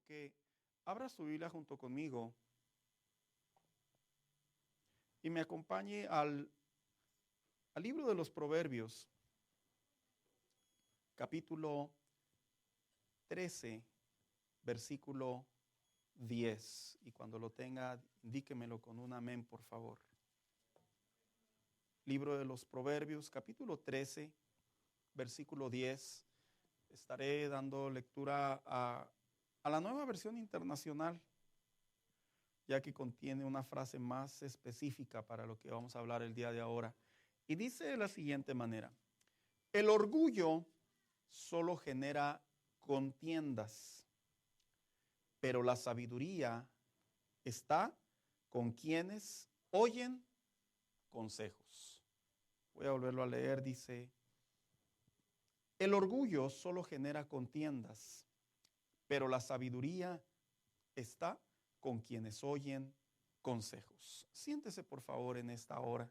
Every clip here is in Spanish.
que abra su Biblia junto conmigo y me acompañe al libro de los Proverbios, capítulo 13, versículo 10. Y cuando lo tenga, indíquemelo con un amén, por favor. Libro de los Proverbios, capítulo 13, versículo 10. Estaré dando lectura a la Nueva Versión Internacional, ya que contiene una frase más específica para lo que vamos a hablar el día de ahora. Y dice de la siguiente manera: el orgullo solo genera contiendas, pero la sabiduría está con quienes oyen consejos. Voy a volverlo a leer. Dice: el orgullo solo genera contiendas, pero la sabiduría está con quienes oyen consejos. Siéntese por favor en esta hora.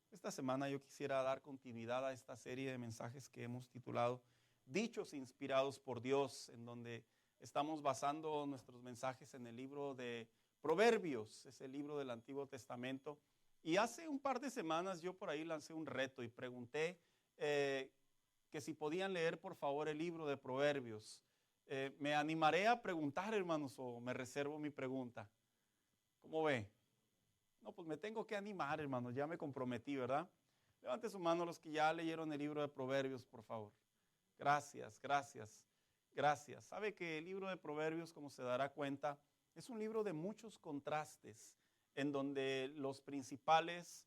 Esta semana yo quisiera dar continuidad a esta serie de mensajes que hemos titulado Dichos inspirados por Dios, en donde estamos basando nuestros mensajes en el libro de Proverbios, ese libro del Antiguo Testamento. Y hace un par de semanas yo por ahí lancé un reto y pregunté que si podían leer por favor el libro de Proverbios. Me animaré a preguntar, hermanos, o me reservo mi pregunta. ¿Cómo ve? No, pues me tengo que animar, hermanos, ya me comprometí, ¿verdad? Levante su mano los que ya leyeron el libro de Proverbios, por favor. Gracias, gracias, gracias. Sabe que el libro de Proverbios, como se dará cuenta, es un libro de muchos contrastes, en donde los principales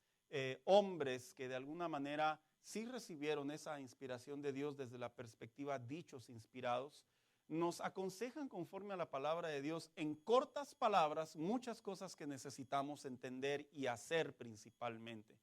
hombres que de alguna manera sí recibieron esa inspiración de Dios desde la perspectiva dichos inspirados, nos aconsejan conforme a la palabra de Dios en cortas palabras muchas cosas que necesitamos entender y hacer principalmente.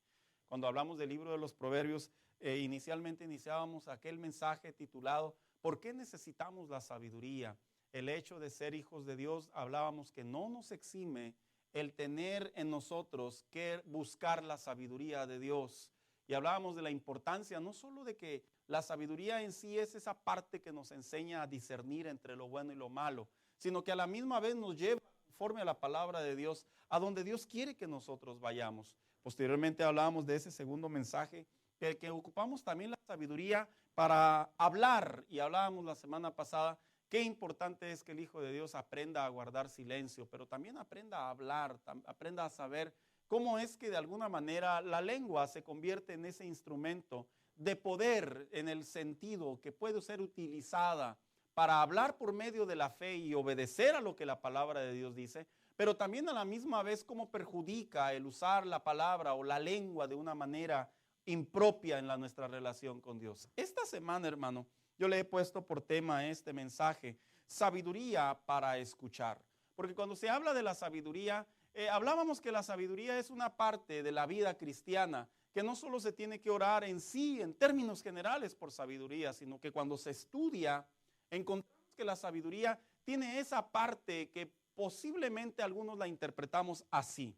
Cuando hablamos del libro de los Proverbios, inicialmente iniciábamos aquel mensaje titulado ¿por qué necesitamos la sabiduría? El hecho de ser hijos de Dios, hablábamos que no nos exime el tener en nosotros que buscar la sabiduría de Dios. Y hablábamos de la importancia no solo de que la sabiduría en sí es esa parte que nos enseña a discernir entre lo bueno y lo malo, sino que a la misma vez nos lleva, conforme a la palabra de Dios, a donde Dios quiere que nosotros vayamos. Posteriormente hablábamos de ese segundo mensaje, que ocupamos también la sabiduría para hablar, y hablábamos la semana pasada qué importante es que el Hijo de Dios aprenda a guardar silencio, pero también aprenda a hablar, aprenda a saber cómo es que de alguna manera la lengua se convierte en ese instrumento de poder, en el sentido que puede ser utilizada para hablar por medio de la fe y obedecer a lo que la palabra de Dios dice, pero también a la misma vez cómo perjudica el usar la palabra o la lengua de una manera impropia en nuestra relación con Dios. Esta semana, hermano, yo le he puesto por tema este mensaje, sabiduría para escuchar, porque cuando se habla de la sabiduría, hablábamos que la sabiduría es una parte de la vida cristiana, que no solo se tiene que orar en sí, en términos generales por sabiduría, sino que cuando se estudia, encontramos que la sabiduría tiene esa parte que posiblemente algunos la interpretamos así.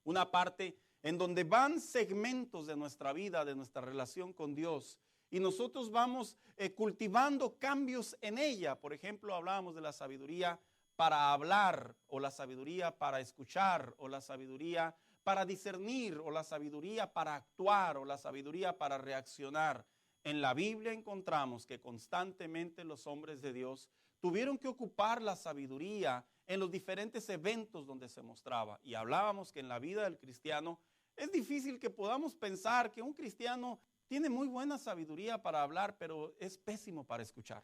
Una parte en donde van segmentos de nuestra vida, de nuestra relación con Dios, y nosotros vamos cultivando cambios en ella. Por ejemplo, hablábamos de la sabiduría para hablar, o la sabiduría para escuchar, o la sabiduría para discernir, o la sabiduría para actuar, o la sabiduría para reaccionar. En la Biblia encontramos que constantemente los hombres de Dios tuvieron que ocupar la sabiduría en los diferentes eventos donde se mostraba. Y hablábamos que en la vida del cristiano es difícil que podamos pensar que un cristiano tiene muy buena sabiduría para hablar, pero es pésimo para escuchar.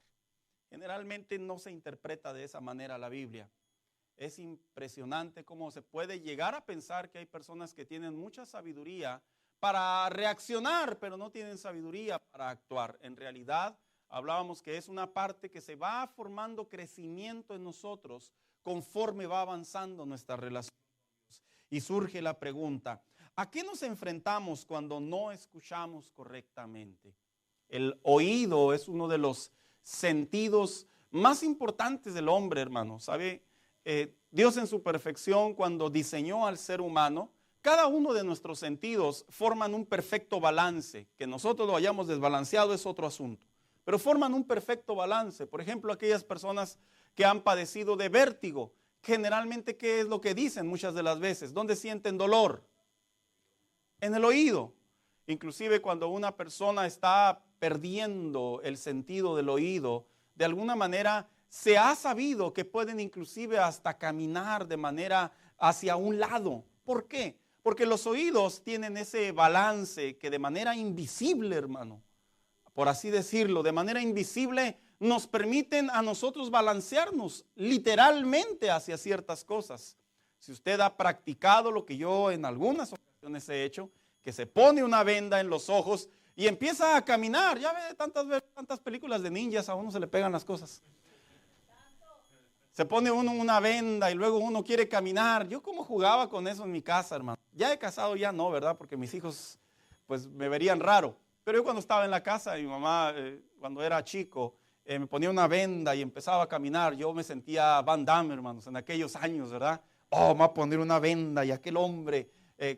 Generalmente no se interpreta de esa manera la Biblia. Es impresionante cómo se puede llegar a pensar que hay personas que tienen mucha sabiduría para reaccionar, pero no tienen sabiduría para actuar. En realidad, hablábamos que es una parte que se va formando crecimiento en nosotros conforme va avanzando nuestra relación con Dios. Y surge la pregunta, ¿a qué nos enfrentamos cuando no escuchamos correctamente? El oído es uno de los sentidos más importantes del hombre, hermano. ¿Sabe? Dios en su perfección, cuando diseñó al ser humano, cada uno de nuestros sentidos forman un perfecto balance. Que nosotros lo hayamos desbalanceado es otro asunto, pero forman un perfecto balance. Por ejemplo, aquellas personas que han padecido de vértigo. Generalmente, ¿qué es lo que dicen muchas de las veces? ¿Dónde sienten dolor? En el oído. Inclusive cuando una persona está perdiendo el sentido del oído, de alguna manera se ha sabido que pueden inclusive hasta caminar de manera hacia un lado. ¿Por qué? Porque los oídos tienen ese balance que de manera invisible, hermano, por así decirlo, de manera invisible nos permiten a nosotros balancearnos literalmente hacia ciertas cosas. Si usted ha practicado lo que yo en algunas ocasiones he hecho, que se pone una venda en los ojos y empieza a caminar. Ya ve tantas películas de ninjas, a uno se le pegan las cosas. Se pone uno una venda y luego uno quiere caminar. Yo como jugaba con eso en mi casa, hermano. Ya he casado, ya no, ¿verdad? Porque mis hijos pues me verían raro. Pero yo cuando estaba en la casa, mi mamá, cuando era chico, me ponía una venda y empezaba a caminar. Yo me sentía Van Damme, hermanos, en aquellos años, ¿verdad? Oh, me va a poner una venda y aquel hombre,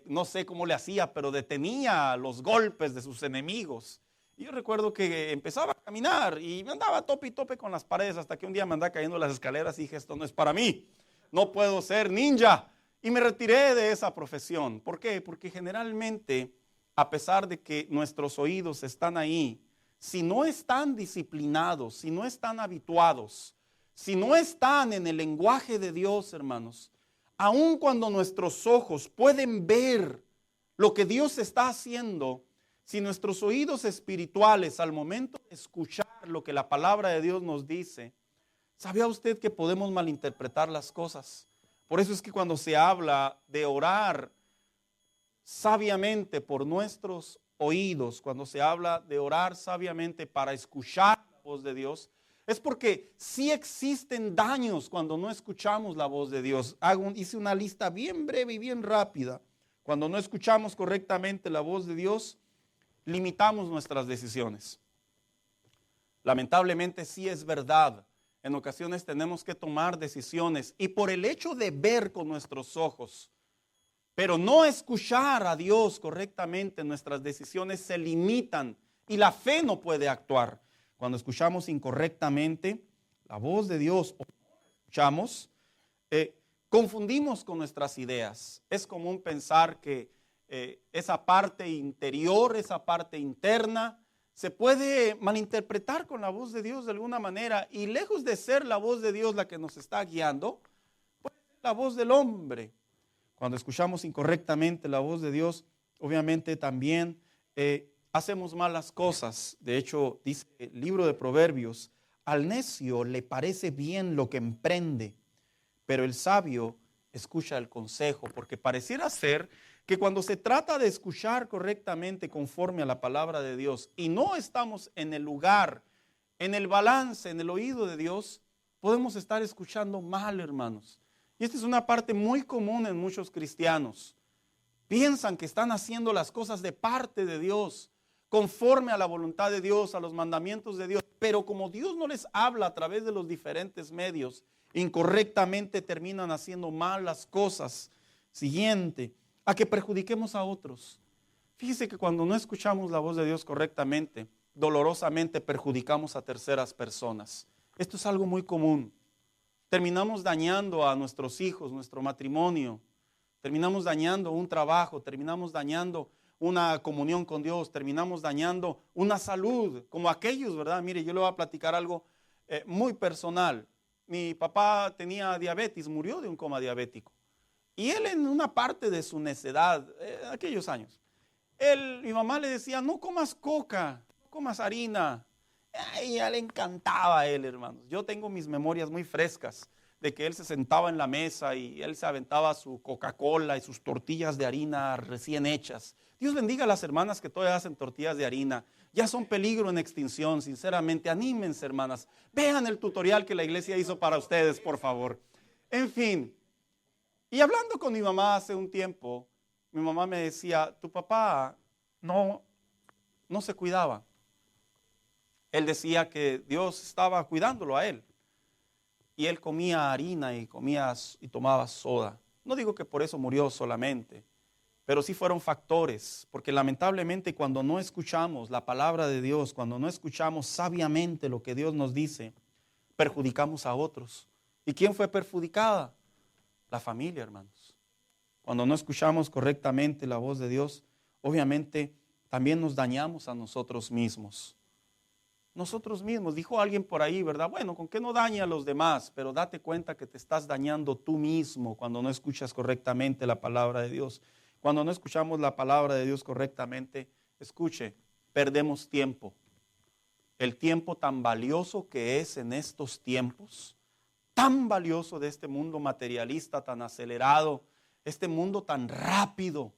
no sé cómo le hacía, pero detenía los golpes de sus enemigos. Y yo recuerdo que empezaba a caminar y me andaba tope y tope con las paredes hasta que un día me andaba cayendo las escaleras y dije, esto no es para mí, no puedo ser ninja. Y me retiré de esa profesión. ¿Por qué? Porque generalmente, a pesar de que nuestros oídos están ahí, si no están disciplinados, si no están habituados, si no están en el lenguaje de Dios, hermanos, aun cuando nuestros ojos pueden ver lo que Dios está haciendo, si nuestros oídos espirituales al momento de escuchar lo que la palabra de Dios nos dice, ¿sabía usted que podemos malinterpretar las cosas? Por eso es que cuando se habla de orar sabiamente por nuestros oídos, cuando se habla de orar sabiamente para escuchar la voz de Dios, es porque sí existen daños cuando no escuchamos la voz de Dios. Hice una lista bien breve y bien rápida. Cuando no escuchamos correctamente la voz de Dios, limitamos nuestras decisiones. Lamentablemente sí es verdad. En ocasiones tenemos que tomar decisiones y por el hecho de ver con nuestros ojos, pero no escuchar a Dios correctamente, nuestras decisiones se limitan y la fe no puede actuar. Cuando escuchamos incorrectamente la voz de Dios o escuchamos, confundimos con nuestras ideas. Es común pensar que esa parte interior, esa parte interna, se puede malinterpretar con la voz de Dios de alguna manera y lejos de ser la voz de Dios la que nos está guiando, puede ser la voz del hombre. Cuando escuchamos incorrectamente la voz de Dios, obviamente también hacemos malas cosas. De hecho, dice el libro de Proverbios, al necio le parece bien lo que emprende, pero el sabio escucha el consejo, porque pareciera ser que cuando se trata de escuchar correctamente conforme a la palabra de Dios y no estamos en el lugar, en el balance, en el oído de Dios, podemos estar escuchando mal, hermanos. Y esta es una parte muy común en muchos cristianos. Piensan que están haciendo las cosas de parte de Dios, conforme a la voluntad de Dios, a los mandamientos de Dios, pero como Dios no les habla a través de los diferentes medios, incorrectamente terminan haciendo mal las cosas. Siguiente, a que perjudiquemos a otros. Fíjese que cuando no escuchamos la voz de Dios correctamente, dolorosamente perjudicamos a terceras personas. Esto es algo muy común. Terminamos dañando a nuestros hijos, nuestro matrimonio, terminamos dañando un trabajo, terminamos dañando una comunión con Dios, terminamos dañando una salud, como aquellos, ¿verdad? Mire, yo le voy a platicar algo muy personal. Mi papá tenía diabetes, murió de un coma diabético. Y él en una parte de su necedad, aquellos años, mi mamá le decía, no comas coca, no comas harina. Y ya le encantaba a él, hermanos. Yo tengo mis memorias muy frescas de que él se sentaba en la mesa y él se aventaba su Coca-Cola y sus tortillas de harina recién hechas. Dios bendiga a las hermanas que todavía hacen tortillas de harina. Ya son peligro en extinción, sinceramente. Anímense, hermanas. Vean el tutorial que la iglesia hizo para ustedes, por favor. En fin. Y hablando con mi mamá hace un tiempo, mi mamá me decía, tu papá no se cuidaba. Él decía que Dios estaba cuidándolo a él. Y él comía harina y tomaba soda. No digo que por eso murió solamente, pero sí fueron factores, porque lamentablemente cuando no escuchamos la palabra de Dios, cuando no escuchamos sabiamente lo que Dios nos dice, perjudicamos a otros. ¿Y quién fue perjudicada? La familia, hermanos. Cuando no escuchamos correctamente la voz de Dios, obviamente también nos dañamos a nosotros mismos. Nosotros mismos, dijo alguien por ahí, ¿verdad? Bueno, ¿con qué no daña a los demás? Pero date cuenta que te estás dañando tú mismo cuando no escuchas correctamente la palabra de Dios. Cuando no escuchamos la palabra de Dios correctamente, escuche, perdemos tiempo. El tiempo tan valioso que es en estos tiempos, tan valioso de este mundo materialista, tan acelerado, este mundo tan rápido.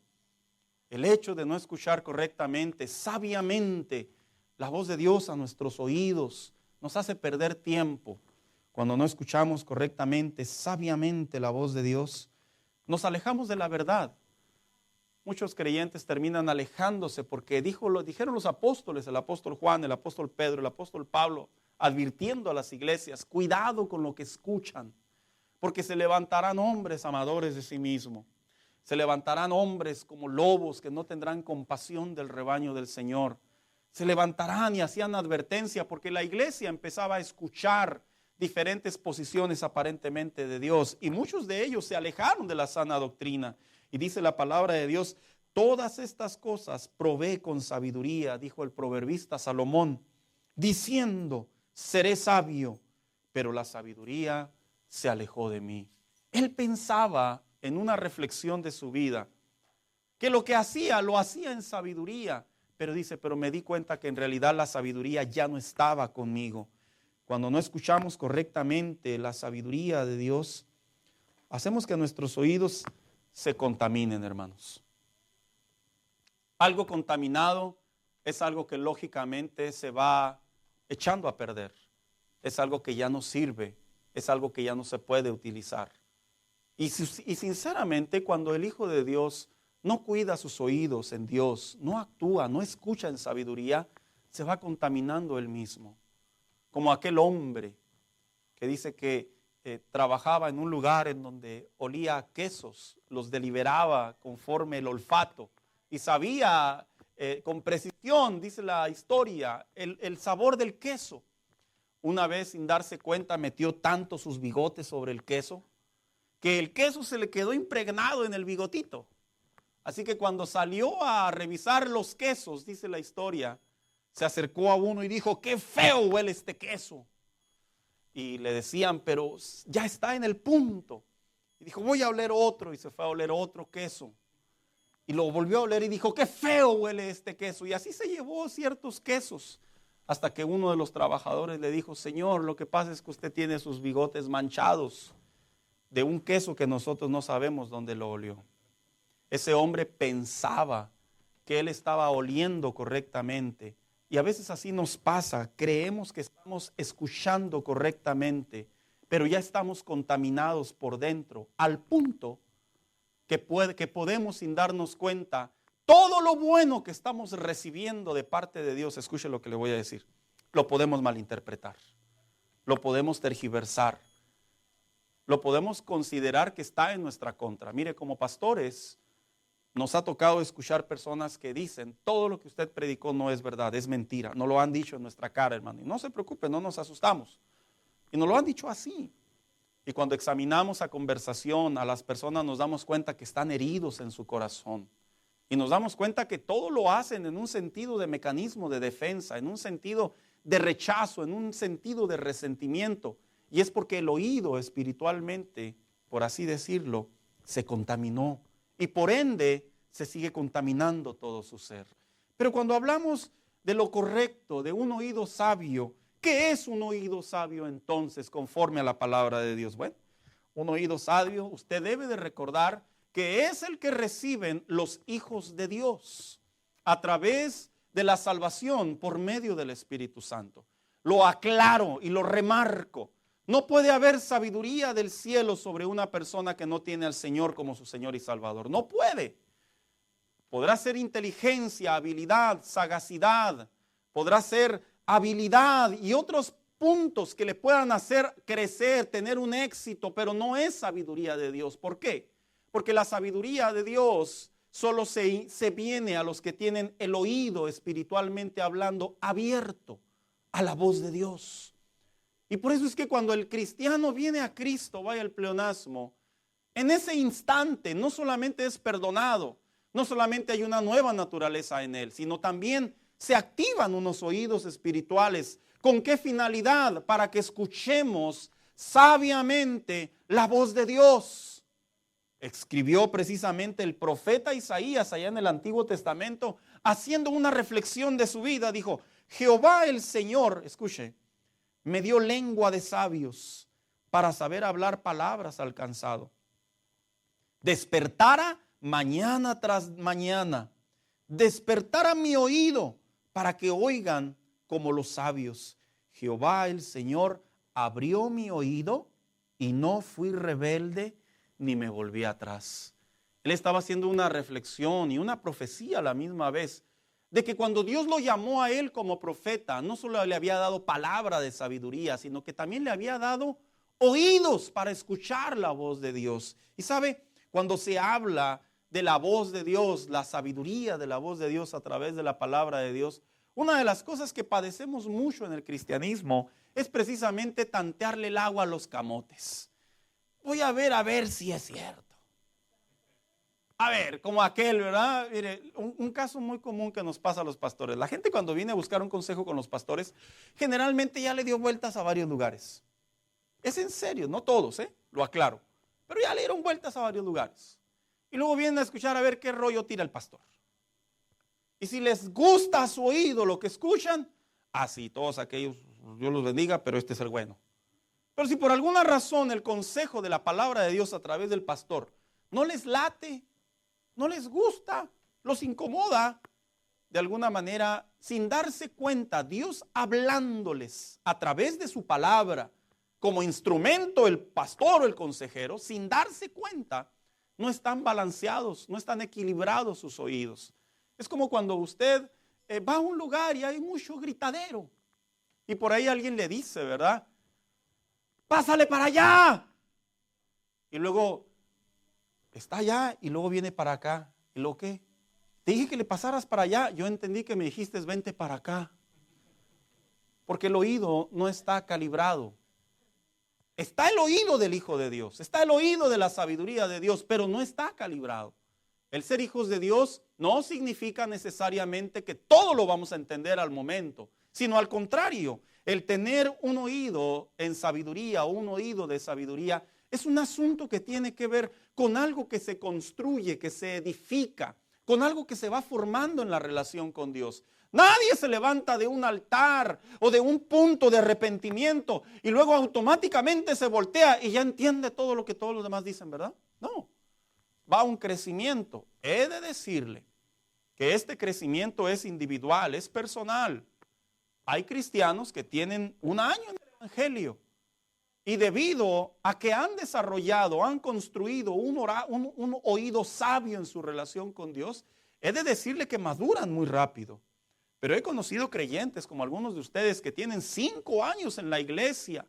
El hecho de no escuchar correctamente, sabiamente, la voz de Dios a nuestros oídos nos hace perder tiempo. Cuando no escuchamos correctamente, sabiamente la voz de Dios, nos alejamos de la verdad. Muchos creyentes terminan alejándose porque dijeron los apóstoles, el apóstol Juan, el apóstol Pedro, el apóstol Pablo, advirtiendo a las iglesias, cuidado con lo que escuchan, porque se levantarán hombres amadores de sí mismos. Se levantarán hombres como lobos que no tendrán compasión del rebaño del Señor. Se levantarán y hacían advertencia porque la iglesia empezaba a escuchar diferentes posiciones aparentemente de Dios y muchos de ellos se alejaron de la sana doctrina. Y dice la palabra de Dios, todas estas cosas provee con sabiduría, dijo el proverbista Salomón, diciendo, seré sabio, pero la sabiduría se alejó de mí. Él pensaba en una reflexión de su vida, que lo que hacía, lo hacía en sabiduría. Pero dice, pero me di cuenta que en realidad la sabiduría ya no estaba conmigo. Cuando no escuchamos correctamente la sabiduría de Dios, hacemos que nuestros oídos se contaminen, hermanos. Algo contaminado es algo que lógicamente se va echando a perder. Es algo que ya no sirve, es algo que ya no se puede utilizar. Y sinceramente, cuando el Hijo de Dios no cuida sus oídos en Dios, no actúa, no escucha en sabiduría, se va contaminando él mismo. Como aquel hombre que dice que trabajaba en un lugar en donde olía a quesos, los deliberaba conforme el olfato y sabía con precisión, dice la historia, el sabor del queso. Una vez sin darse cuenta metió tanto sus bigotes sobre el queso que el queso se le quedó impregnado en el bigotito. Así que cuando salió a revisar los quesos, dice la historia, se acercó a uno y dijo, qué feo huele este queso. Y le decían, pero ya está en el punto. Y dijo, voy a oler otro. Y se fue a oler otro queso. Y lo volvió a oler y dijo, qué feo huele este queso. Y así se llevó ciertos quesos. Hasta que uno de los trabajadores le dijo, señor, lo que pasa es que usted tiene sus bigotes manchados de un queso que nosotros no sabemos dónde lo olió. Ese hombre pensaba que él estaba oliendo correctamente. Y a veces así nos pasa. Creemos que estamos escuchando correctamente, pero ya estamos contaminados por dentro, al punto que podemos, sin darnos cuenta, todo lo bueno que estamos recibiendo de parte de Dios, escuche lo que le voy a decir, lo podemos malinterpretar, lo podemos tergiversar, lo podemos considerar que está en nuestra contra. Mire, como pastores, nos ha tocado escuchar personas que dicen, todo lo que usted predicó no es verdad, es mentira. Nos lo han dicho en nuestra cara, hermano. Y no se preocupe, no nos asustamos. Y nos lo han dicho así. Y cuando examinamos a conversación a las personas nos damos cuenta que están heridos en su corazón. Y nos damos cuenta que todo lo hacen en un sentido de mecanismo de defensa, en un sentido de rechazo, en un sentido de resentimiento. Y es porque el oído espiritualmente, por así decirlo, se contaminó. Y por ende se sigue contaminando todo su ser. Pero cuando hablamos de lo correcto, de un oído sabio, ¿qué es un oído sabio entonces conforme a la palabra de Dios? Bueno, un oído sabio, usted debe de recordar que es el que reciben los hijos de Dios a través de la salvación por medio del Espíritu Santo. Lo aclaro y lo remarco. No puede haber sabiduría del cielo sobre una persona que no tiene al Señor como su Señor y Salvador. No puede. Podrá ser inteligencia, habilidad, sagacidad, podrá ser habilidad y otros puntos que le puedan hacer crecer, tener un éxito, pero no es sabiduría de Dios. ¿Por qué? Porque la sabiduría de Dios solo se viene a los que tienen el oído espiritualmente hablando abierto a la voz de Dios. Y por eso es que cuando el cristiano viene a Cristo, vaya el pleonasmo, en ese instante no solamente es perdonado, no solamente hay una nueva naturaleza en él, sino también se activan unos oídos espirituales. ¿Con qué finalidad? Para que escuchemos sabiamente la voz de Dios. Escribió precisamente el profeta Isaías allá en el Antiguo Testamento, haciendo una reflexión de su vida. Dijo: Jehová el Señor, escuche, me dio lengua de sabios para saber hablar palabras al cansado. Despertara mañana tras mañana, despertara mi oído para que oigan como los sabios. Jehová el Señor abrió mi oído y no fui rebelde ni me volví atrás. Él estaba haciendo una reflexión y una profecía a la misma vez, de que cuando Dios lo llamó a él como profeta, no solo le había dado palabra de sabiduría, sino que también le había dado oídos para escuchar la voz de Dios. Y sabe, cuando se habla de la voz de Dios, la sabiduría de la voz de Dios a través de la palabra de Dios, una de las cosas que padecemos mucho en el cristianismo es precisamente tantearle el agua a los camotes. Voy a ver si es cierto. A ver, como aquel, ¿verdad? Mire, un caso muy común que nos pasa a los pastores. La gente cuando viene a buscar un consejo con los pastores, generalmente ya le dio vueltas a varios lugares. Es en serio, no todos, lo aclaro. Pero ya le dieron vueltas a varios lugares. Y luego vienen a escuchar a ver qué rollo tira el pastor. Y si les gusta a su oído lo que escuchan, así todos aquellos, Dios los bendiga, pero este es el bueno. Pero si por alguna razón el consejo de la palabra de Dios a través del pastor no les late, no les gusta, los incomoda, de alguna manera, sin darse cuenta, Dios hablándoles a través de su palabra, como instrumento el pastor o el consejero, sin darse cuenta, no están balanceados, no están equilibrados sus oídos. Es como cuando usted va a un lugar y hay mucho gritadero y por ahí alguien le dice, ¿verdad? Pásale para allá. Y luego está allá y luego viene para acá. ¿Y luego qué? Te dije que le pasaras para allá. Yo entendí que me dijiste vente para acá. Porque el oído no está calibrado. Está el oído del Hijo de Dios. Está el oído de la sabiduría de Dios, pero no está calibrado. El ser hijos de Dios no significa necesariamente que todo lo vamos a entender al momento, sino al contrario. El tener un oído en sabiduría o un oído de sabiduría es un asunto que tiene que ver con algo que se construye, que se edifica, con algo que se va formando en la relación con Dios. Nadie se levanta de un altar o de un punto de arrepentimiento y luego automáticamente se voltea y ya entiende todo lo que todos los demás dicen, ¿verdad? No, va un crecimiento. He de decirle que este crecimiento es individual, es personal. Hay cristianos que tienen un año en el evangelio y debido a que han desarrollado, han construido un oído sabio en su relación con Dios, he de decirle que maduran muy rápido. Pero he conocido creyentes como algunos de ustedes que tienen 5 años en la iglesia,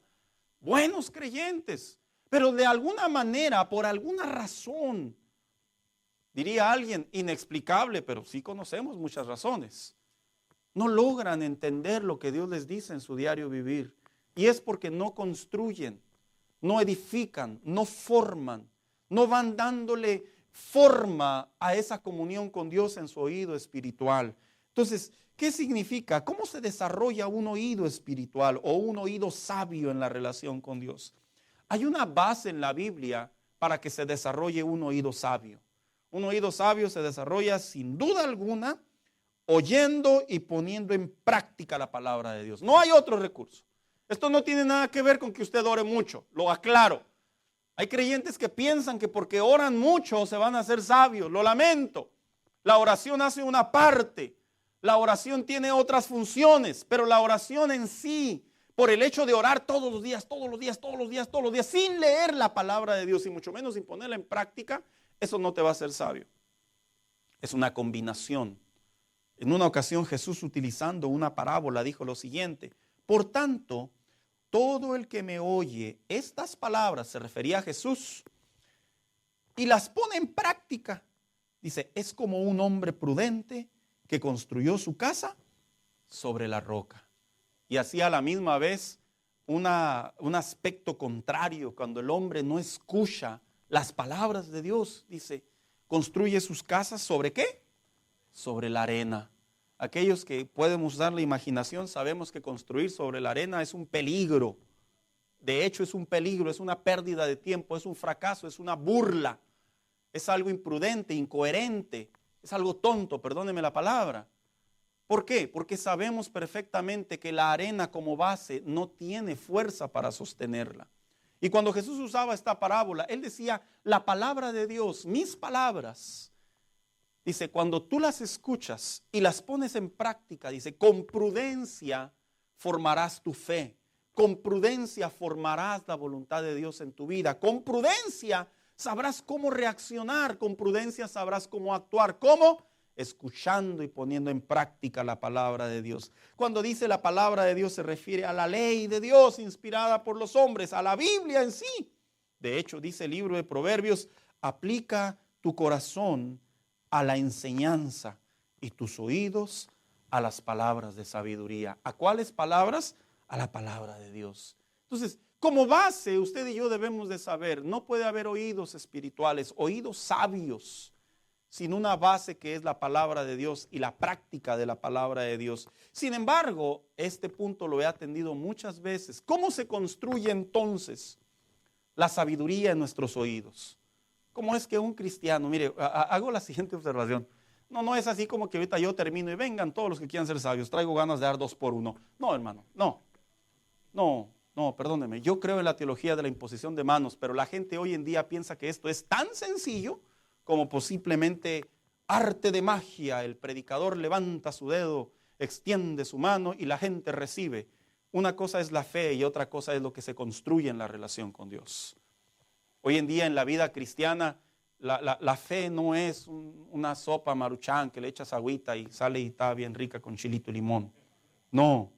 buenos creyentes, pero de alguna manera, por alguna razón, diría alguien inexplicable, pero sí conocemos muchas razones, no logran entender lo que Dios les dice en su diario vivir. Y es porque no construyen, no edifican, no forman, no van dándole forma a esa comunión con Dios en su oído espiritual. Entonces, ¿qué significa? ¿Cómo se desarrolla un oído espiritual o un oído sabio en la relación con Dios? Hay una base en la Biblia para que se desarrolle un oído sabio. Un oído sabio se desarrolla sin duda alguna oyendo y poniendo en práctica la palabra de Dios. No hay otro recurso. Esto no tiene nada que ver con que usted ore mucho, lo aclaro. Hay creyentes que piensan que porque oran mucho se van a hacer sabios. Lo lamento. La oración hace una parte. La oración tiene otras funciones, pero la oración en sí, por el hecho de orar todos los días, sin leer la palabra de Dios y mucho menos sin ponerla en práctica, eso no te va a hacer sabio. Es una combinación. En una ocasión Jesús, utilizando una parábola, dijo lo siguiente: por tanto, todo el que me oye estas palabras, se refería a Jesús, y las pone en práctica, dice, es como un hombre prudente que construyó su casa sobre la roca. Y así a la misma vez un aspecto contrario, cuando el hombre no escucha las palabras de Dios. Dice, construye sus casas ¿sobre qué? Sobre la arena. Aquellos que pueden usar la imaginación sabemos que construir sobre la arena es un peligro. De hecho es un peligro, es una pérdida de tiempo, es un fracaso, es una burla, es algo imprudente, incoherente, es algo tonto, perdóneme la palabra. ¿Por qué? Porque sabemos perfectamente que la arena como base no tiene fuerza para sostenerla. Y cuando Jesús usaba esta parábola, Él decía, la palabra de Dios, mis palabras, dice, cuando tú las escuchas y las pones en práctica, dice, con prudencia formarás tu fe, con prudencia formarás la voluntad de Dios en tu vida, con prudencia sabrás cómo reaccionar, con prudencia sabrás cómo actuar. ¿Cómo? Escuchando y poniendo en práctica la palabra de Dios. Cuando dice la palabra de Dios se refiere a la ley de Dios inspirada por los hombres, a la Biblia en sí. De hecho, dice el libro de Proverbios, aplica tu corazón a la enseñanza y tus oídos a las palabras de sabiduría. ¿A cuáles palabras? A la palabra de Dios. Entonces, como base, usted y yo debemos de saber, no puede haber oídos espirituales, oídos sabios, sin una base que es la palabra de Dios y la práctica de la palabra de Dios. Sin embargo, este punto lo he atendido muchas veces. ¿Cómo se construye entonces la sabiduría en nuestros oídos? ¿Cómo es que un cristiano, mire, hago la siguiente observación. No es así como que ahorita yo termino y vengan todos los que quieran ser sabios, traigo ganas de dar 2 por 1. No, hermano, no, perdóneme. Yo creo en la teología de la imposición de manos, pero la gente hoy en día piensa que esto es tan sencillo como posiblemente arte de magia. El predicador levanta su dedo, extiende su mano y la gente recibe. Una cosa es la fe y otra cosa es lo que se construye en la relación con Dios. Hoy en día en la vida cristiana, la fe no es una sopa maruchan que le echas agüita y sale y está bien rica con chilito y limón. No,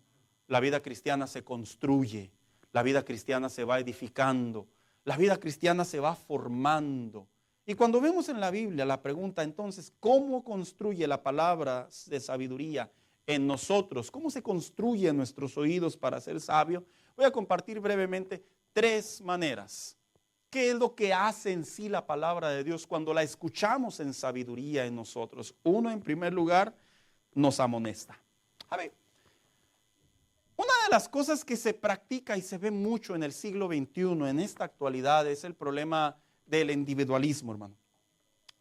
la vida cristiana se construye, la vida cristiana se va edificando, la vida cristiana se va formando. Y cuando vemos en la Biblia la pregunta entonces, ¿cómo construye la palabra de sabiduría en nosotros? ¿Cómo se construye en nuestros oídos para ser sabio? Voy a compartir brevemente 3 maneras. ¿Qué es lo que hace en sí la palabra de Dios cuando la escuchamos en sabiduría en nosotros? Uno, en primer lugar, nos amonesta. A ver, una de las cosas que se practica y se ve mucho en el siglo XXI, en esta actualidad, es el problema del individualismo, hermano.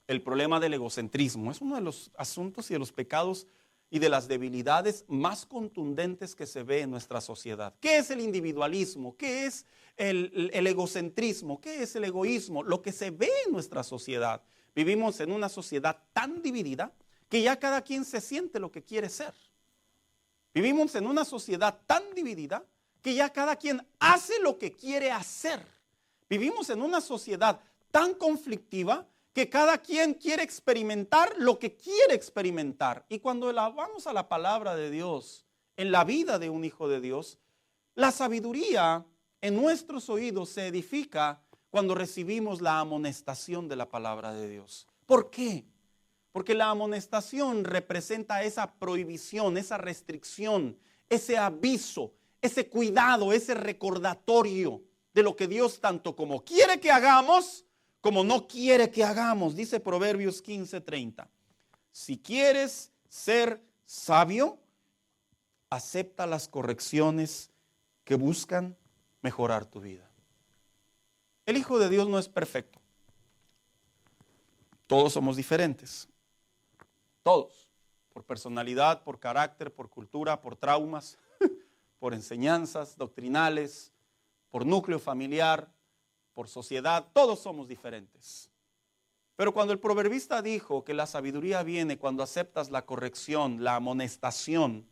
El problema del egocentrismo. Es uno de los asuntos y de los pecados y de las debilidades más contundentes que se ve en nuestra sociedad. ¿Qué es el individualismo? ¿Qué es el egocentrismo? ¿Qué es el egoísmo? Lo que se ve en nuestra sociedad. Vivimos en una sociedad tan dividida que ya cada quien se siente lo que quiere ser. Vivimos en una sociedad tan dividida que ya cada quien hace lo que quiere hacer. Vivimos en una sociedad tan conflictiva que cada quien quiere experimentar lo que quiere experimentar. Y cuando vamos a la palabra de Dios, en la vida de un hijo de Dios, la sabiduría en nuestros oídos se edifica cuando recibimos la amonestación de la palabra de Dios. ¿Por qué? Porque la amonestación representa esa prohibición, esa restricción, ese aviso, ese cuidado, ese recordatorio de lo que Dios tanto como quiere que hagamos, como no quiere que hagamos. Dice Proverbios 15:30. Si quieres ser sabio, acepta las correcciones que buscan mejorar tu vida. El Hijo de Dios no es perfecto. Todos somos diferentes. Todos. Por personalidad, por carácter, por cultura, por traumas, por enseñanzas doctrinales, por núcleo familiar, por sociedad, todos somos diferentes. Pero cuando el proverbista dijo que la sabiduría viene cuando aceptas la corrección, la amonestación,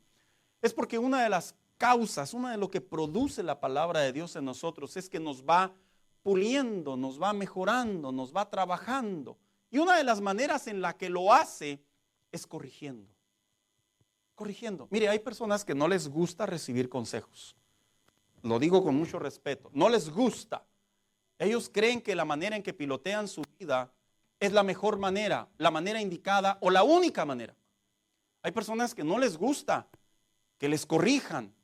es porque una de las causas, una de lo que produce la palabra de Dios en nosotros es que nos va puliendo, nos va mejorando, nos va trabajando. Y una de las maneras en la que lo hace es corrigiendo. Corrigiendo. Mire, hay personas que no les gusta recibir consejos. Lo digo con mucho respeto. No les gusta. Ellos creen que la manera en que pilotean su vida es la mejor manera, la manera indicada o la única manera. Hay personas que no les gusta que les corrijan.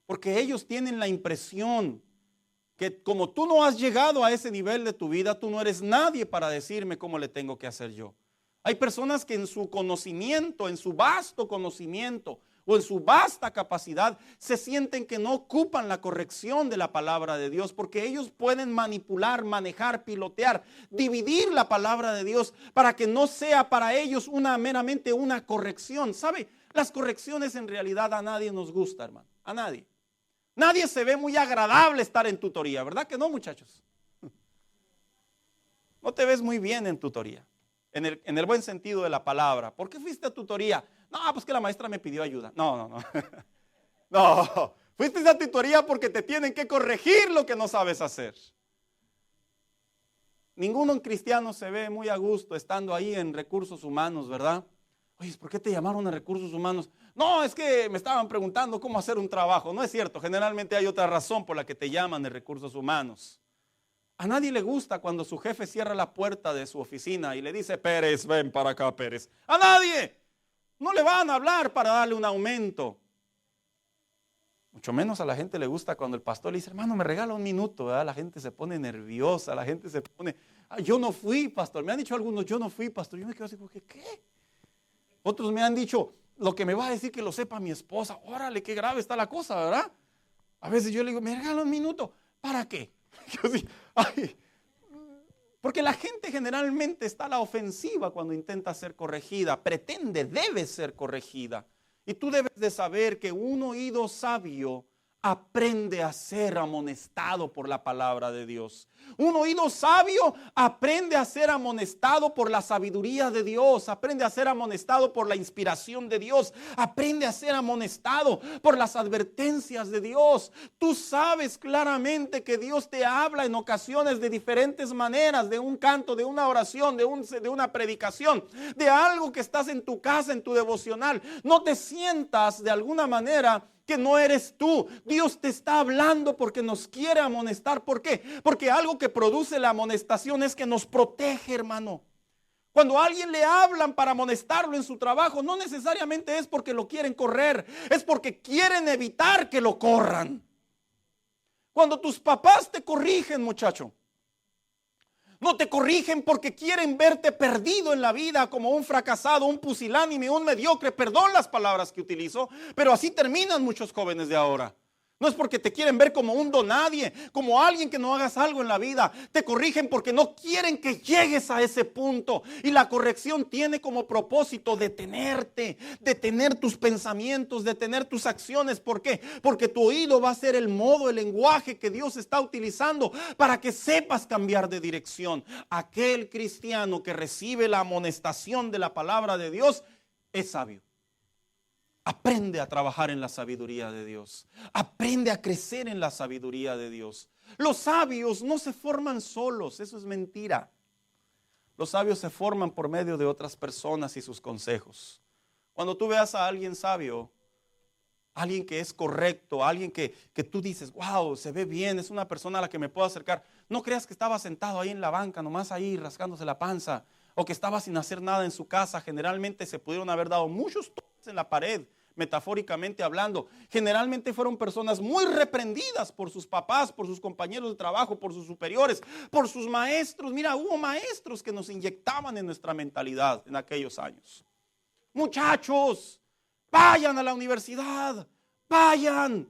Porque ellos tienen la impresión que como tú no has llegado a ese nivel de tu vida, tú no eres nadie para decirme cómo le tengo que hacer yo. Hay personas que en su conocimiento, en su vasto conocimiento o en su vasta capacidad, se sienten que no ocupan la corrección de la palabra de Dios, porque ellos pueden manipular, manejar, pilotear, dividir la palabra de Dios para que no sea para ellos meramente una corrección. ¿Sabe? Las correcciones en realidad a nadie nos gusta, hermano, a nadie. Nadie se ve muy agradable estar en tutoría, ¿verdad que no, muchachos? No te ves muy bien en tutoría, en el buen sentido de la palabra. ¿Por qué fuiste a tutoría? No, pues que la maestra me pidió ayuda. No. No, fuiste a tutoría porque te tienen que corregir lo que no sabes hacer. Ninguno cristiano se ve muy a gusto estando ahí en recursos humanos, ¿verdad? Oye, ¿por qué te llamaron a recursos humanos? No, es que me estaban preguntando cómo hacer un trabajo. No es cierto, generalmente hay otra razón por la que te llaman de recursos humanos. A nadie le gusta cuando su jefe cierra la puerta de su oficina y le dice, Pérez, ven para acá, Pérez. A nadie. No le van a hablar para darle un aumento. Mucho menos a la gente le gusta cuando el pastor le dice, hermano, me regala un minuto, ¿verdad? La gente se pone nerviosa, la gente se pone, yo no fui, pastor. Me han dicho algunos, yo no fui, pastor. Yo me quedo así, ¿qué? Otros me han dicho, lo que me va a decir que lo sepa mi esposa. Órale, qué grave está la cosa, ¿verdad? A veces yo le digo, me regala un minuto. ¿Para qué? Yo sí, porque la gente generalmente está a la ofensiva cuando intenta ser corregida. Debe ser corregida. Y tú debes de saber que un oído sabio aprende a ser amonestado por la palabra de Dios. Un oído sabio aprende a ser amonestado por la sabiduría de Dios, aprende a ser amonestado por la inspiración de Dios, aprende a ser amonestado por las advertencias de Dios. Tú sabes claramente que Dios te habla en ocasiones de diferentes maneras, de un canto, de una oración, de una predicación, de algo que estás en tu casa, en tu devocional. No te sientas de alguna manera que no eres tú. Dios te está hablando porque nos quiere amonestar. ¿Por qué? Porque algo que produce la amonestación es que nos protege, hermano. Cuando a alguien le hablan para amonestarlo en su trabajo, no necesariamente es porque lo quieren correr, es porque quieren evitar que lo corran. Cuando tus papás te corrigen, muchacho, no te corrigen porque quieren verte perdido en la vida como un fracasado, un pusilánime, un mediocre. Perdón las palabras que utilizo, pero así terminan muchos jóvenes de ahora. No es porque te quieren ver como un donadie, como alguien que no hagas algo en la vida. Te corrigen porque no quieren que llegues a ese punto. Y la corrección tiene como propósito detenerte, detener tus pensamientos, detener tus acciones. ¿Por qué? Porque tu oído va a ser el modo, el lenguaje que Dios está utilizando para que sepas cambiar de dirección. Aquel cristiano que recibe la amonestación de la palabra de Dios es sabio. Aprende a trabajar en la sabiduría de Dios. Aprende a crecer en la sabiduría de Dios. Los sabios no se forman solos, eso es mentira. Los sabios se forman por medio de otras personas y sus consejos. Cuando tú veas a alguien sabio, alguien que es correcto, alguien que tú dices, wow, se ve bien, es una persona a la que me puedo acercar. No creas que estaba sentado ahí en la banca, nomás ahí rascándose la panza, o que estaba sin hacer nada en su casa. Generalmente se pudieron haber dado muchos toques en la pared, metafóricamente hablando. Generalmente fueron personas muy reprendidas por sus papás, por sus compañeros de trabajo, por sus superiores, por sus maestros. Mira, hubo maestros que nos inyectaban en nuestra mentalidad en aquellos años. Muchachos, vayan a la universidad, vayan.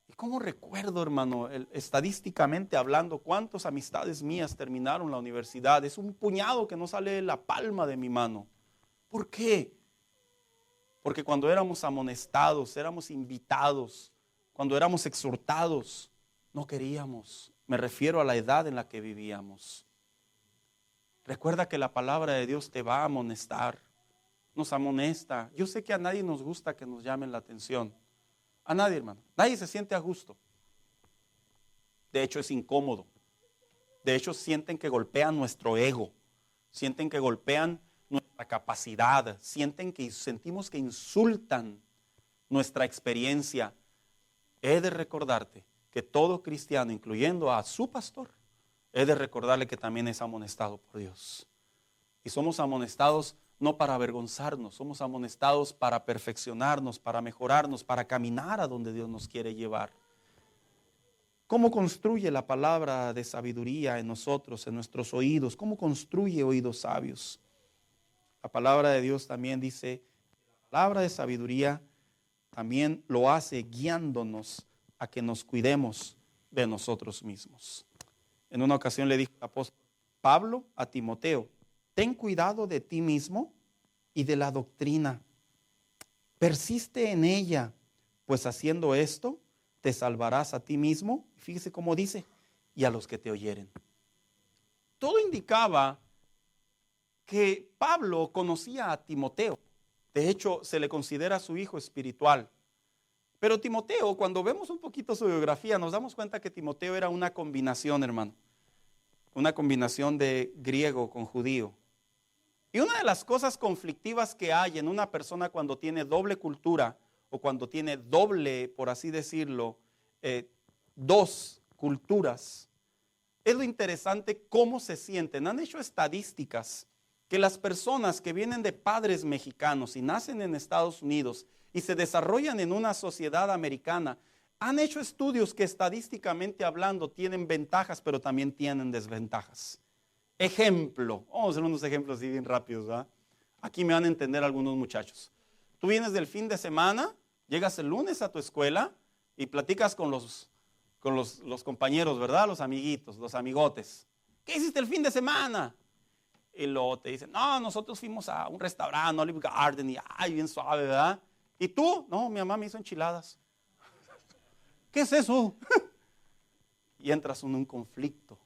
¿Y cómo recuerdo, hermano, estadísticamente hablando, cuántas amistades mías terminaron la universidad? Es un puñado que no sale de la palma de mi mano. ¿Por qué? Porque cuando éramos amonestados, éramos invitados, cuando éramos exhortados, no queríamos. Me refiero a la edad en la que vivíamos. Recuerda que la palabra de Dios te va a amonestar, nos amonesta. Yo sé que a nadie nos gusta que nos llamen la atención. A nadie, hermano. Nadie se siente a gusto. De hecho, es incómodo. De hecho, sienten que golpean nuestro ego. Sienten que golpean nuestra capacidad. Sentimos que insultan nuestra experiencia. He de recordarte que todo cristiano, incluyendo a su pastor, he de recordarle que también es amonestado por Dios. Y somos amonestados no para avergonzarnos, somos amonestados para perfeccionarnos, para mejorarnos, para caminar a donde Dios nos quiere llevar. ¿Cómo construye la palabra de sabiduría en nosotros, en nuestros oídos? ¿Cómo construye oídos sabios? La palabra de Dios también dice, la palabra de sabiduría también lo hace guiándonos a que nos cuidemos de nosotros mismos. En una ocasión le dijo el apóstol Pablo a Timoteo, ten cuidado de ti mismo y de la doctrina. Persiste en ella, pues haciendo esto, te salvarás a ti mismo. Fíjese cómo dice, y a los que te oyeren. Todo indicaba que Pablo conocía a Timoteo. De hecho, se le considera su hijo espiritual. Pero Timoteo, cuando vemos un poquito su biografía, nos damos cuenta que Timoteo era una combinación, hermano. Una combinación de griego con judío. Y una de las cosas conflictivas que hay en una persona cuando tiene doble cultura o cuando tiene doble, por así decirlo, dos culturas, es lo interesante cómo se sienten. Han hecho estadísticas que las personas que vienen de padres mexicanos y nacen en Estados Unidos y se desarrollan en una sociedad americana, han hecho estudios que estadísticamente hablando tienen ventajas, pero también tienen desventajas. Ejemplo, vamos a hacer unos ejemplos así bien rápidos, ¿verdad? Aquí me van a entender algunos muchachos. Tú vienes del fin de semana, llegas el lunes a tu escuela y platicas con los compañeros, ¿verdad? Los amiguitos, los amigotes. ¿Qué hiciste el fin de semana? Y luego te dicen, no, nosotros fuimos a un restaurante, Olive Garden, y ay, bien suave, ¿verdad? ¿Y tú? No, mi mamá me hizo enchiladas. ¿Qué es eso? Y entras en un conflicto.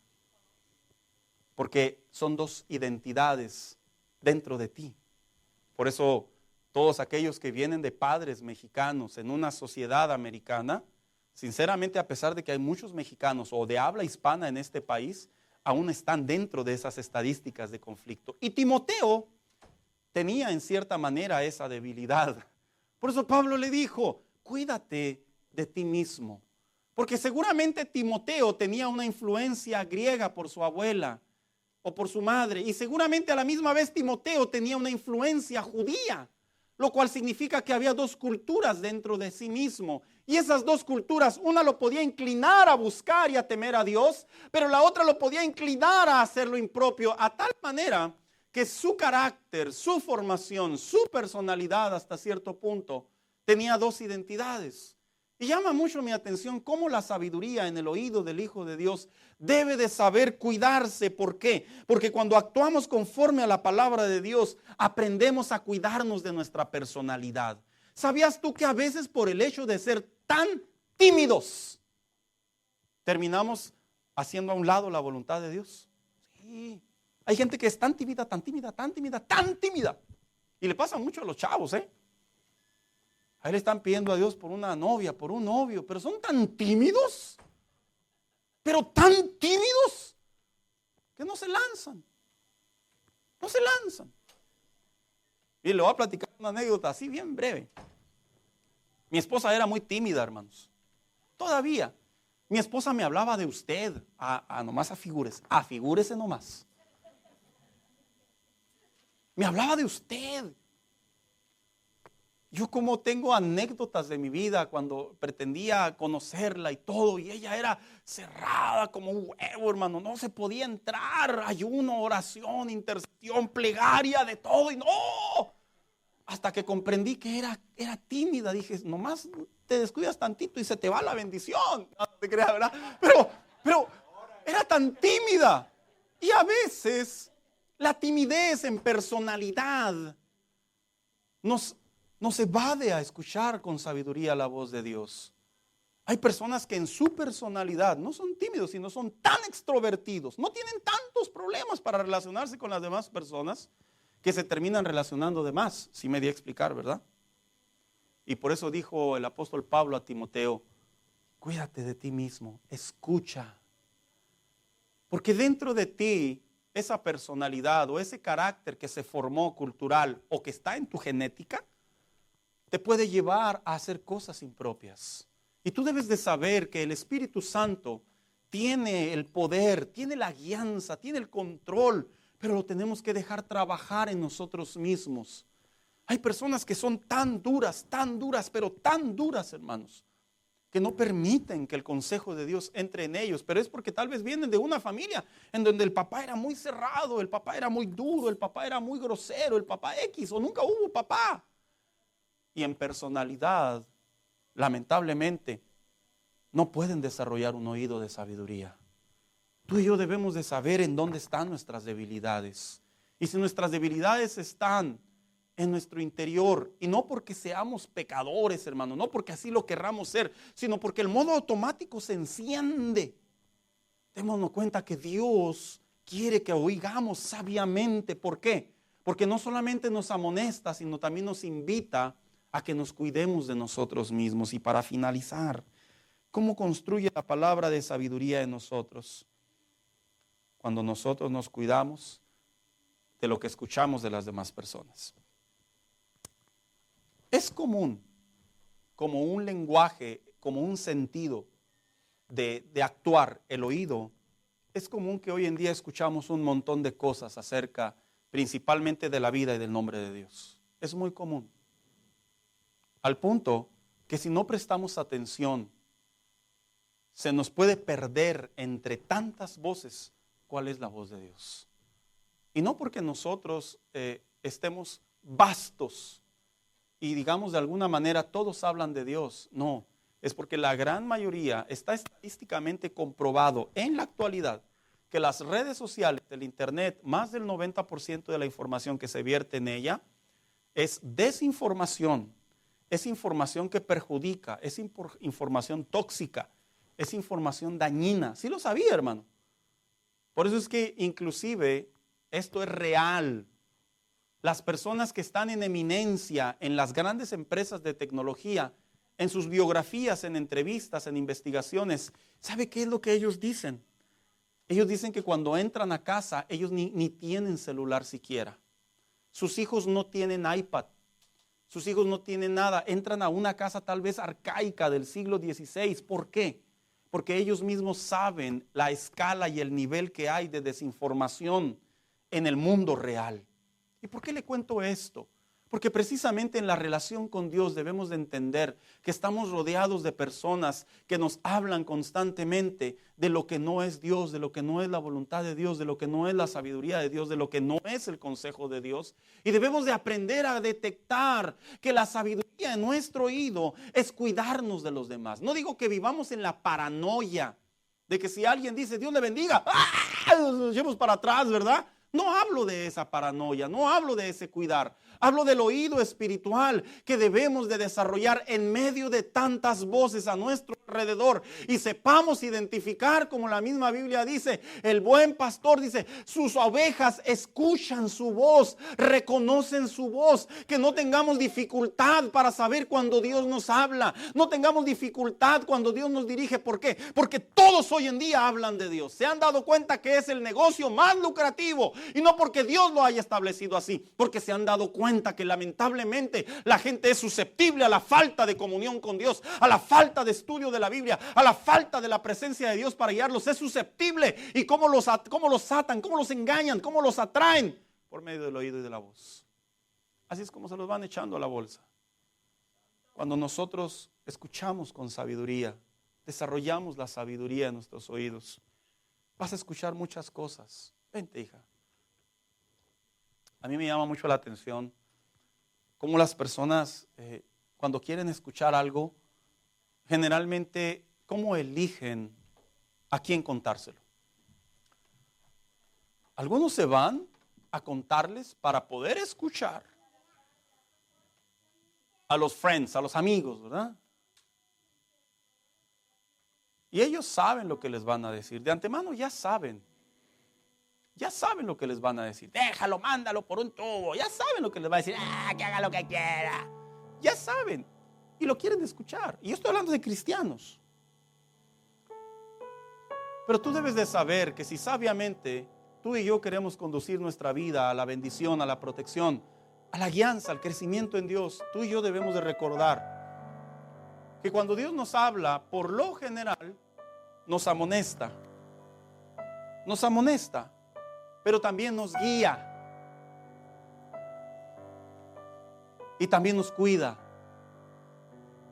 Porque son dos identidades dentro de ti. Por eso todos aquellos que vienen de padres mexicanos en una sociedad americana, sinceramente, a pesar de que hay muchos mexicanos o de habla hispana en este país, aún están dentro de esas estadísticas de conflicto. Y Timoteo tenía en cierta manera esa debilidad. Por eso Pablo le dijo, cuídate de ti mismo. Porque seguramente Timoteo tenía una influencia griega por su abuela o por su madre. Y seguramente a la misma vez Timoteo tenía una influencia judía. Lo cual significa que había dos culturas dentro de sí mismo. Y esas dos culturas, una lo podía inclinar a buscar y a temer a Dios, pero la otra lo podía inclinar a hacer lo impropio, a tal manera que su carácter, su formación, su personalidad hasta cierto punto tenía dos identidades. Y llama mucho mi atención cómo la sabiduría en el oído del Hijo de Dios debe de saber cuidarse. ¿Por qué? Porque cuando actuamos conforme a la palabra de Dios, aprendemos a cuidarnos de nuestra personalidad. ¿Sabías tú que a veces por el hecho de ser tan tímidos, terminamos haciendo a un lado la voluntad de Dios? Sí. Hay gente que es tan tímida, tan tímida, tan tímida, tan tímida. Y le pasa mucho a los chavos, Ahí le están pidiendo a Dios por una novia, por un novio, pero son tan tímidos, que no se lanzan. No se lanzan. Y le voy a platicar una anécdota así bien breve. Mi esposa era muy tímida, hermanos. Todavía. Mi esposa me hablaba de usted, nomás afigúrese nomás. Me hablaba de usted. Yo como tengo anécdotas de mi vida cuando pretendía conocerla y todo, y ella era cerrada como un huevo, hermano, no se podía entrar, ayuno, oración, intercesión, plegaria, de todo, y no, hasta que comprendí que era tímida, dije, nomás te descuidas tantito y se te va la bendición, no te creas, ¿verdad? Pero era tan tímida, y a veces la timidez en personalidad nos evade a escuchar con sabiduría la voz de Dios. Hay personas que en su personalidad no son tímidos, sino son tan extrovertidos, no tienen tantos problemas para relacionarse con las demás personas, que se terminan relacionando de más, si me di a explicar, ¿verdad? Y por eso dijo el apóstol Pablo a Timoteo, cuídate de ti mismo, escucha. Porque dentro de ti, esa personalidad o ese carácter que se formó cultural o que está en tu genética, te puede llevar a hacer cosas impropias. Y tú debes de saber que el Espíritu Santo tiene el poder, tiene la guianza, tiene el control pero lo tenemos que dejar trabajar en nosotros mismos. Hay personas que son tan duras, pero tan duras, hermanos, que no permiten que el consejo de Dios entre en ellos, pero es porque tal vez vienen de una familia en donde el papá era muy cerrado, el papá era muy duro, el papá era muy grosero, el papá X, o nunca hubo papá. Y en personalidad, lamentablemente, no pueden desarrollar un oído de sabiduría. Tú y yo debemos de saber en dónde están nuestras debilidades. Y si nuestras debilidades están en nuestro interior, y no porque seamos pecadores, hermano, no porque así lo querramos ser, sino porque el modo automático se enciende. Démonos cuenta que Dios quiere que oigamos sabiamente. ¿Por qué? Porque no solamente nos amonesta, sino también nos invita a que nos cuidemos de nosotros mismos. Y para finalizar, ¿cómo construye la palabra de sabiduría en nosotros? Cuando nosotros nos cuidamos de lo que escuchamos de las demás personas. Es común, como un lenguaje, como un sentido de actuar, el oído. Es común que hoy en día escuchamos un montón de cosas acerca principalmente de la vida y del nombre de Dios. Es muy común. Al punto que si no prestamos atención, se nos puede perder entre tantas voces cuál es la voz de Dios. Y no porque nosotros estemos vastos y digamos de alguna manera todos hablan de Dios. No, es porque la gran mayoría está estadísticamente comprobado en la actualidad que las redes sociales, el internet, más del 90% de la información que se vierte en ella es desinformación, es información que perjudica, es información tóxica, es información dañina. ¿Sí lo sabía, hermano? Por eso es que inclusive esto es real. Las personas que están en eminencia en las grandes empresas de tecnología, en sus biografías, en entrevistas, en investigaciones, ¿sabe qué es lo que ellos dicen? Ellos dicen que cuando entran a casa, ellos ni tienen celular siquiera. Sus hijos no tienen iPad. Sus hijos no tienen nada. Entran a una casa tal vez arcaica del siglo XVI. ¿Por qué? Porque ellos mismos saben la escala y el nivel que hay de desinformación en el mundo real. ¿Y por qué le cuento esto? Porque precisamente en la relación con Dios debemos de entender que estamos rodeados de personas que nos hablan constantemente de lo que no es Dios, de lo que no es la voluntad de Dios, de lo que no es la sabiduría de Dios, de lo que no es el consejo de Dios. Y debemos de aprender a detectar que la sabiduría en nuestro oído es cuidarnos de los demás. No digo que vivamos en la paranoia de que si alguien dice Dios le bendiga, ¡ah!, nos echemos para atrás, ¿verdad? No hablo de esa paranoia, no hablo de ese cuidar. Hablo del oído espiritual que debemos de desarrollar en medio de tantas voces a nuestro alrededor y sepamos identificar, como la misma Biblia dice, el buen pastor dice, sus ovejas escuchan su voz, reconocen su voz, que no tengamos dificultad para saber cuando Dios nos habla, no tengamos dificultad cuando Dios nos dirige. ¿Por qué? Porque todos hoy en día hablan de Dios, se han dado cuenta que es el negocio más lucrativo y no porque Dios lo haya establecido así, porque se han dado cuenta que lamentablemente la gente es susceptible a la falta de comunión con Dios, a la falta de estudio de la Biblia, a la falta de la presencia de Dios para guiarlos. Es susceptible. ¿Y cómo los atan, cómo los engañan, cómo los atraen? Por medio del oído y de la voz. Así es como se los van echando a la bolsa. Cuando nosotros escuchamos con sabiduría, desarrollamos la sabiduría en nuestros oídos, vas a escuchar muchas cosas. Vente, hija. A mí me llama mucho la atención cómo las personas cuando quieren escuchar algo, generalmente cómo eligen a quién contárselo. Algunos se van a contarles para poder escuchar a los friends, a los amigos, ¿verdad? Y ellos saben lo que les van a decir. De antemano ya saben. Ya saben lo que les van a decir. Déjalo, mándalo por un tubo. Ya saben lo que les va a decir. Que haga lo que quiera. Ya saben. Y lo quieren escuchar. Y yo estoy hablando de cristianos. Pero tú debes de saber que si sabiamente tú y yo queremos conducir nuestra vida a la bendición, a la protección, a la guianza, al crecimiento en Dios, tú y yo debemos de recordar que cuando Dios nos habla, por lo general, nos amonesta. Nos amonesta. pero también nos guía. Y también nos cuida.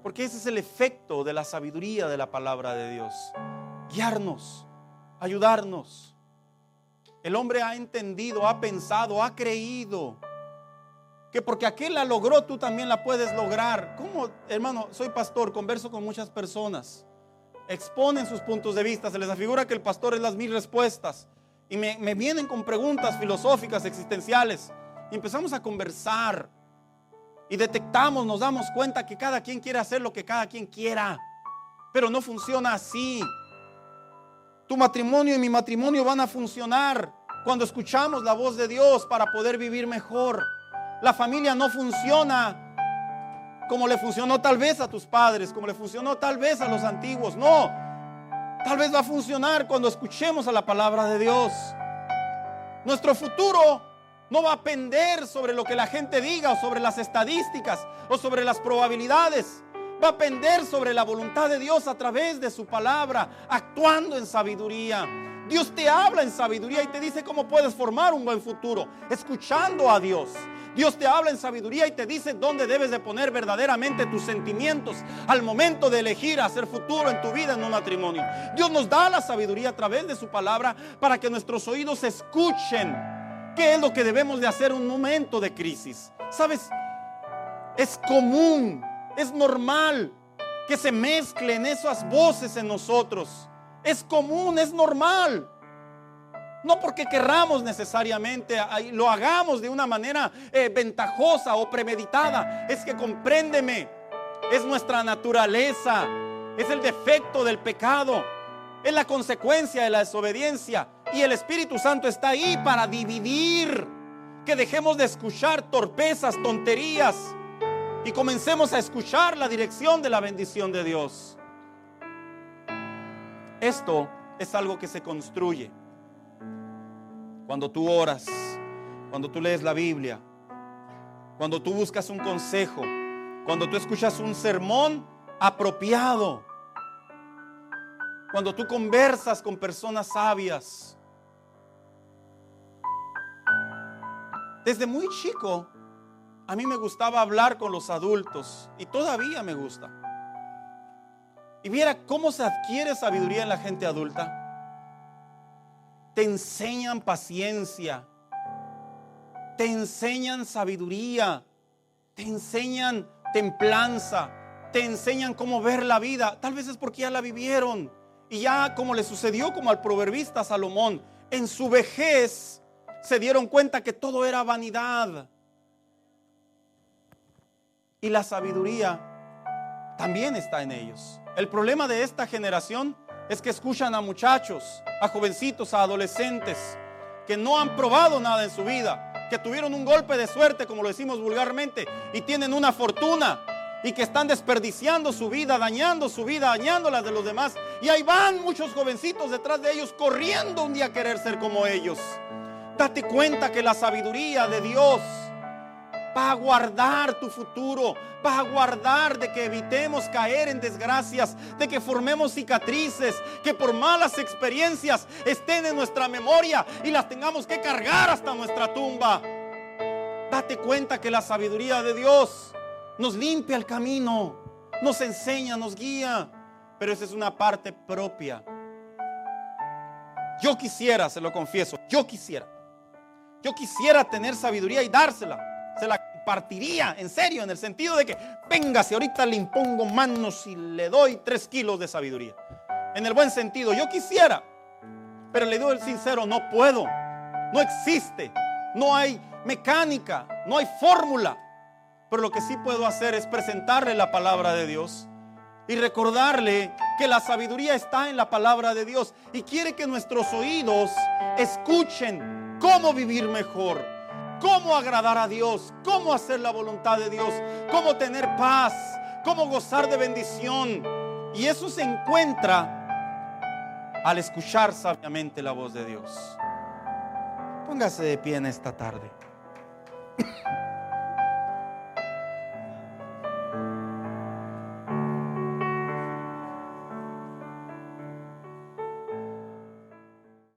Porque ese es el efecto de la sabiduría de la palabra de Dios. Guiarnos, ayudarnos. El hombre ha entendido, ha pensado, ha creído que porque aquel la logró, tú también la puedes lograr. ¿Cómo, hermano? Soy pastor, converso con muchas personas. Exponen sus puntos de vista. Se les afigura que el pastor es las 1000 respuestas. Y me vienen con preguntas filosóficas, existenciales. Y empezamos a conversar. Y detectamos, nos damos cuenta que cada quien quiere hacer lo que cada quien quiera. Pero no funciona así. Tu matrimonio y mi matrimonio van a funcionar cuando escuchamos la voz de Dios para poder vivir mejor. La familia no funciona como le funcionó tal vez a tus padres, como le funcionó tal vez a los antiguos. No, tal vez va a funcionar cuando escuchemos a la palabra de Dios. Nuestro futuro no va a pender sobre lo que la gente diga o sobre las estadísticas o sobre las probabilidades. Va a pender sobre la voluntad de Dios a través de su palabra, actuando en sabiduría. Dios te habla en sabiduría y te dice cómo puedes formar un buen futuro, escuchando a Dios. Dios te habla en sabiduría y te dice dónde debes de poner verdaderamente tus sentimientos al momento de elegir hacer futuro en tu vida, en un matrimonio. Dios nos da la sabiduría a través de su palabra para que nuestros oídos escuchen qué es lo que debemos de hacer en un momento de crisis. ¿Sabes? Es común, es normal que se mezclen esas voces en nosotros. Es común, es normal. No porque querramos necesariamente, lo hagamos de una manera ventajosa o premeditada. Es que compréndeme, es nuestra naturaleza, es el defecto del pecado, es la consecuencia de la desobediencia. Y el Espíritu Santo está ahí para dividir. Que dejemos de escuchar torpezas, tonterías y comencemos a escuchar la dirección de la bendición de Dios. Esto es algo que se construye cuando tú oras, cuando tú lees la Biblia, cuando tú buscas un consejo, cuando tú escuchas un sermón apropiado, cuando tú conversas con personas sabias. Desde muy chico, a mí me gustaba hablar con los adultos y todavía me gusta. Y viera cómo se adquiere sabiduría en la gente adulta. Te enseñan paciencia, te enseñan sabiduría, te enseñan templanza, te enseñan cómo ver la vida. Tal vez es porque ya la vivieron. Y ya como le sucedió como al proverbista Salomón, en su vejez se dieron cuenta que todo era vanidad. Y la sabiduría también está en ellos. El problema de esta generación es que escuchan a muchachos, a jovencitos, a adolescentes que no han probado nada en su vida, que tuvieron un golpe de suerte, como lo decimos vulgarmente, y tienen una fortuna y que están desperdiciando su vida, dañando su vida, dañando la de los demás. Y ahí van muchos jovencitos detrás de ellos corriendo un día a querer ser como ellos. Date cuenta que la sabiduría de Dios va a guardar tu futuro, va a guardar de que evitemos caer en desgracias, de que formemos cicatrices, que por malas experiencias estén en nuestra memoria y las tengamos que cargar hasta nuestra tumba. Date cuenta que la sabiduría de Dios nos limpia el camino, nos enseña, nos guía, pero esa es una parte propia. Yo quisiera, se lo confieso, yo quisiera tener sabiduría y dársela. Se la compartiría, en serio, en el sentido de que venga, si ahorita le impongo manos y le doy 3 kilos de sabiduría. En el buen sentido, yo quisiera, pero le digo el sincero, no puedo, no existe, no hay mecánica, no hay fórmula. Pero lo que sí puedo hacer es presentarle la palabra de Dios y recordarle que la sabiduría está en la palabra de Dios y quiere que nuestros oídos escuchen cómo vivir mejor, cómo agradar a Dios, cómo hacer la voluntad de Dios, cómo tener paz, cómo gozar de bendición. Y eso se encuentra al escuchar sabiamente la voz de Dios. Póngase de pie en esta tarde.